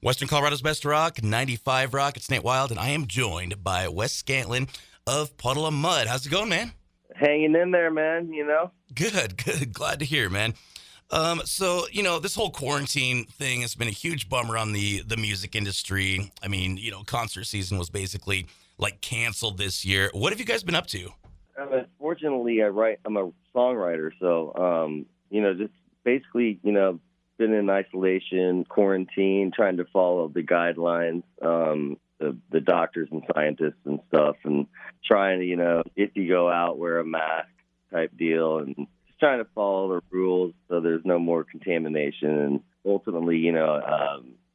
Western Colorado's Best Rock, 95 Rock. It's Nate Wild, and I am joined by Wes Scantlin of Puddle of Mud. How's it going, man? Hanging in there, man, Good. Glad to hear, man. This whole quarantine thing has been a huge bummer on the music industry. I mean, concert season was basically canceled this year. What have you guys been up to? Fortunately, I'm a songwriter, so, just basically, been in isolation, quarantine, trying to follow the guidelines, the doctors and scientists and stuff, and trying to, if you go out, wear a mask type deal, and just trying to follow the rules so there's no more contamination, and ultimately,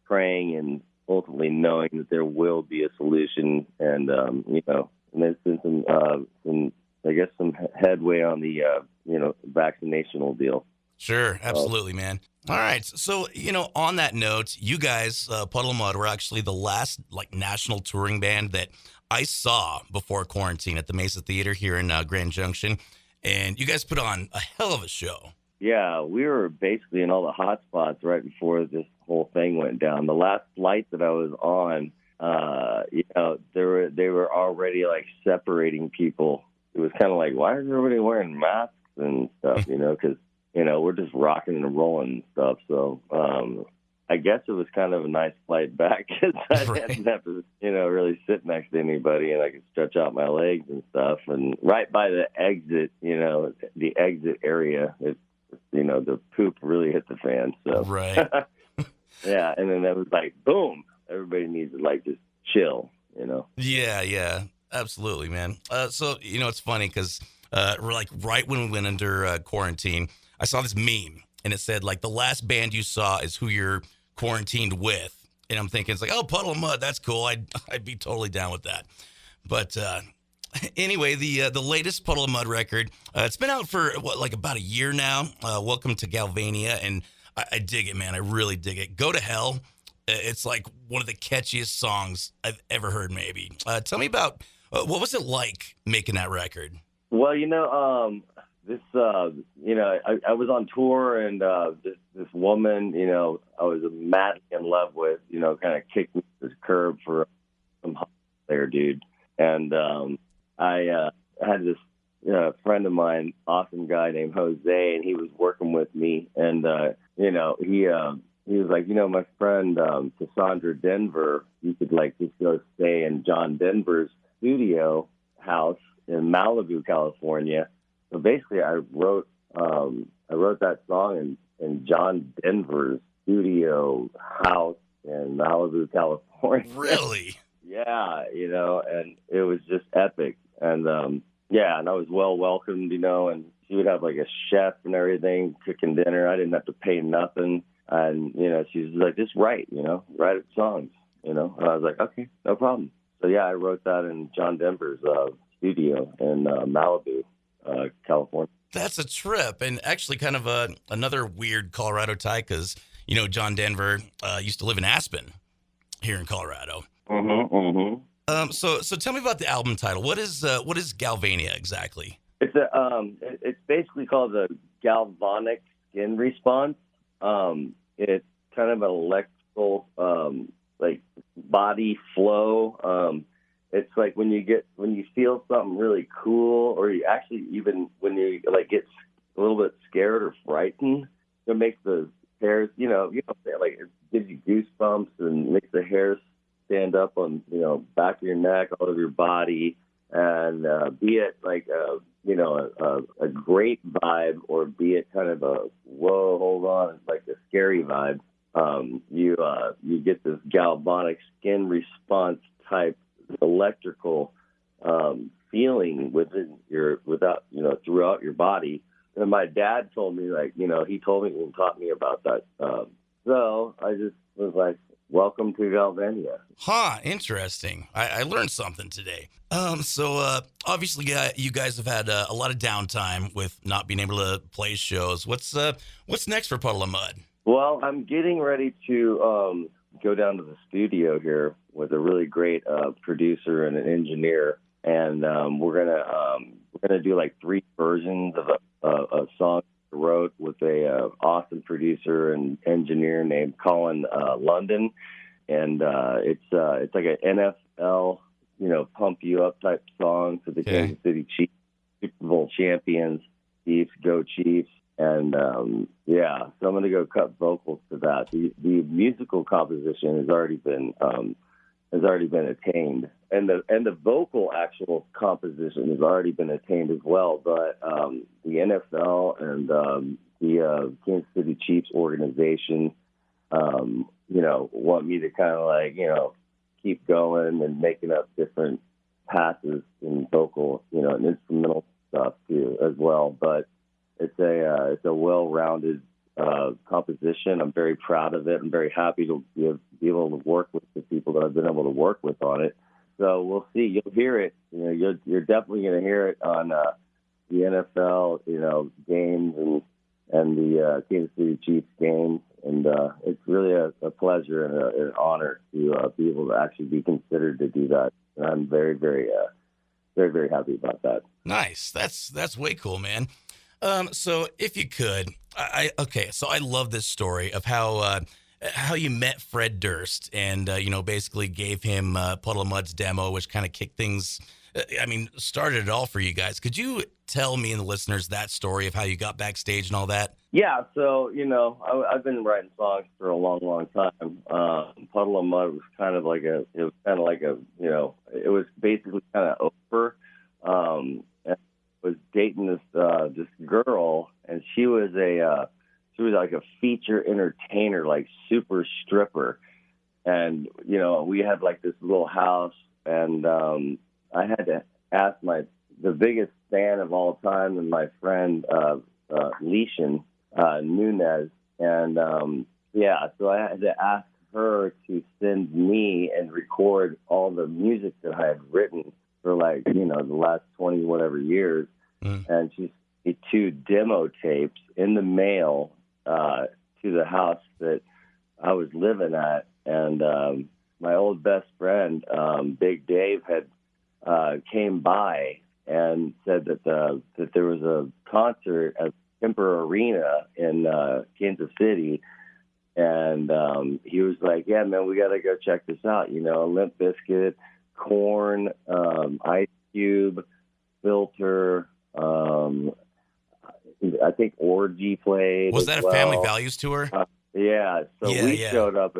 praying and ultimately knowing that there will be a solution, and, and there's been some headway on the, vaccinational deal. Sure, absolutely, man. All right, so, on that note, you guys, Puddle of Mud, were actually the last, national touring band that I saw before quarantine at the Mesa Theater here in Grand Junction, and you guys put on a hell of a show. Yeah, we were basically in all the hot spots right before this whole thing went down. The last flight that I was on, they were already, separating people. It was kind of like, why is everybody wearing masks and stuff, because we're just rocking and rolling and stuff. So I guess it was kind of a nice flight back because I didn't have to, really sit next to anybody, and I could stretch out my legs and stuff. And right by the exit, the exit area, the poop really hit the fan. So right. Yeah, and then it was like, boom, everybody needs to just chill, Yeah, absolutely, man. So it's funny because we're right when we went under quarantine, I saw this meme, and it said, the last band you saw is who you're quarantined with. And I'm thinking, it's Puddle of Mud, that's cool. I'd be totally down with that. But anyway, the latest Puddle of Mud record, it's been out for, about a year now. Welcome to Galvania, and I dig it, man. I really dig it. Go to Hell. It's one of the catchiest songs I've ever heard, maybe. Tell me about, what was it like making that record? Well, I was on tour, and this woman, I was madly in love with, kind of kicked me to the curb for some hot there, dude. And I had this friend of mine, awesome guy named Jose, and he was working with me, and he was like, my friend Cassandra Denver, you could just go stay in John Denver's studio house in Malibu, California. So basically, I wrote that song in John Denver's studio house in Malibu, California. Really? Yeah, and it was just epic. And and I was well welcomed, and she would have a chef and everything cooking dinner. I didn't have to pay nothing. And she was like, just write songs, And I was like, okay, no problem. So yeah, I wrote that in John Denver's studio in Malibu, California. That's a trip, and actually kind of another weird Colorado tie, because John Denver used to live in Aspen here in Colorado. So tell me about the album title. What is Galvania exactly? It's basically called the galvanic skin response. It's kind of an electrical body flow. It's when you feel something really cool, or you actually, even when you get a little bit scared or frightened, it makes the hairs, it gives you goosebumps and makes the hairs stand up on, back of your neck, all over your body, and be it a great vibe, or be it kind of a whoa, hold on, it's a scary vibe. You get this galvanic skin response type electrical feeling throughout your body. And my dad told me, he told me and taught me about that. So I just was like, welcome to Galvania. Huh, interesting. I learned something today. So obviously you guys have had a lot of downtime with not being able to play shows. What's next for Puddle of Mud? Well, I'm getting ready to go down to the studio here with a really great producer and an engineer, and we're gonna do 3 versions of a song I wrote with a awesome producer and engineer named Colin London, and it's like an NFL, pump you up type song for the Kansas City Chiefs, Super Bowl champions. Chiefs, go Chiefs. And so I'm going to go cut vocals to that. The musical composition has already been attained, and the vocal actual composition has already been attained as well. But the NFL and the Kansas City Chiefs organization, want me to kind of like keep going and making up different passes in vocal, and instrumental stuff too as well. But it's a well-rounded composition. I'm very proud of it. I'm very happy to be able to work with the people that I've been able to work with on it. So we'll see. You'll hear it. You're definitely going to hear it on the NFL, games and the Kansas City Chiefs games. And it's really a pleasure and an honor to be able to actually be considered to do that. And I'm very, very, very, very happy about that. Nice. That's way cool, man. So if you could, so I love this story of how you met Fred Durst and, basically gave him Puddle of Mud's demo, which kind of kicked things, started it all for you guys. Could you tell me and the listeners that story of how you got backstage and all that? Yeah, so, I've been writing songs for a long, long time. Puddle of Mud was kind of like it was basically kind of over. And I was dating this girl, and she was like a feature entertainer, like super stripper. And, we had like this little house, and I had to ask the biggest fan of all time and my friend, Leishan Nunez. And, so I had to ask her to send me and record all the music that I had written for like, the last 20 whatever years. And she sent me 2 demo tapes in the mail to the house that I was living at. And my old best friend, Big Dave, had came by and said that there was a concert at Kemper Arena in Kansas City. And he was like, yeah, man, we got to go check this out. Limp Bizkit, Korn, Ice Cube, Filter, I think Orgy played. Was that a Family Values tour? Yeah. So showed up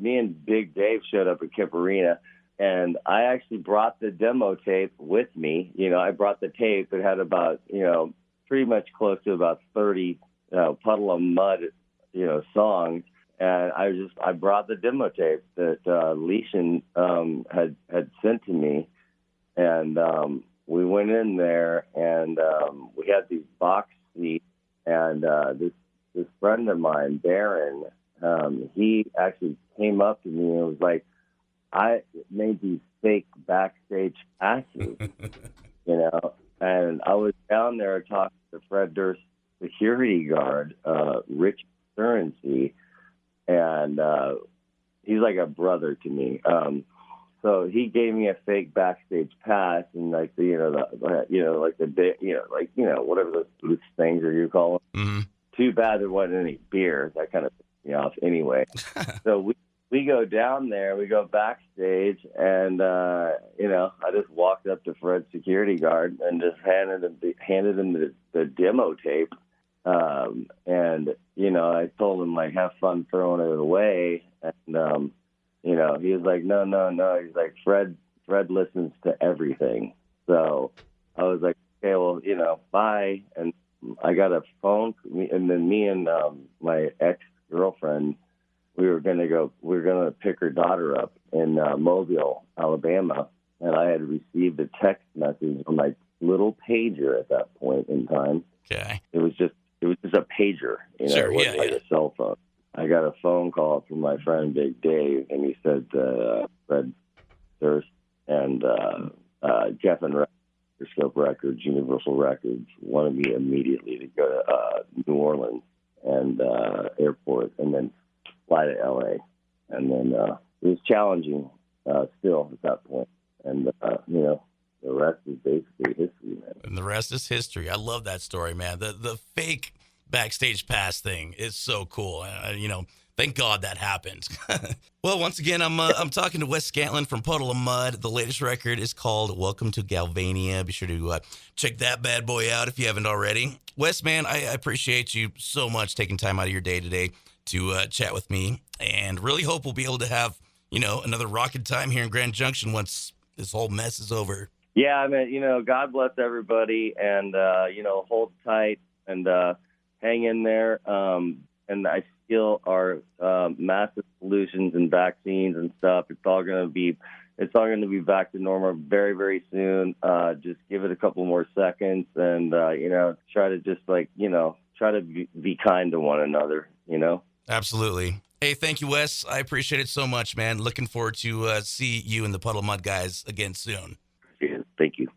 me and Big Dave showed up at Kemp Arena, and I actually brought the demo tape with me. I brought the tape. It had about, pretty much close to about 30 Puddle of Mud, songs. And I brought the demo tape that Leishan had sent to me, and we went in there, and we had these box seats, and this friend of mine, Darren, he actually came up to me and was like, I made these fake backstage passes, and I was down there talking to Fred Durst's security guard, Rich Currency, and he's like a brother to me. So he gave me a fake backstage pass, and like whatever those booth things are you call them. Mm-hmm. Too bad there wasn't any beer. That kind of pissed me off anyway. So we go down there, we go backstage, and I just walked up to Fred's security guard and just handed him the demo tape. And I told him like, have fun throwing it away. And he was like, no. He's like, Fred listens to everything. So I was like, okay, well, bye. And I got a phone, and then me and my ex-girlfriend, we were going to pick her daughter up in Mobile, Alabama. And I had received a text message on my little pager at that point in time. Okay. It was just a pager, Sure, it wasn't like a cell phone. I got a phone call from my friend Big Dave, and he said Fred Durst and Jeff and Scope Records, Universal Records, wanted me immediately to go to New Orleans and airport, and then fly to L.A. And then it was challenging still at that point. And, the rest is basically history, man. And the rest is history. I love that story, man. The fake backstage pass thing is so cool. Thank God that happened. Well, once again, I'm talking to Wes Scantlin from Puddle of Mud. The latest record is called Welcome to Galvania. Be sure to check that bad boy out if you haven't already. Wes, man, I appreciate you so much taking time out of your day today to chat with me, and really hope we'll be able to have, another rocking time here in Grand Junction once this whole mess is over. Yeah, I mean, God bless everybody, and, hold tight and hang in there. And I feel our massive solutions and vaccines and stuff, it's all going to be back to normal very, very soon. Just give it a couple more seconds and, try to just try to be kind to one another, Absolutely. Hey, thank you, Wes. I appreciate it so much, man. Looking forward to see you and the Puddle Mud guys again soon. Thank you.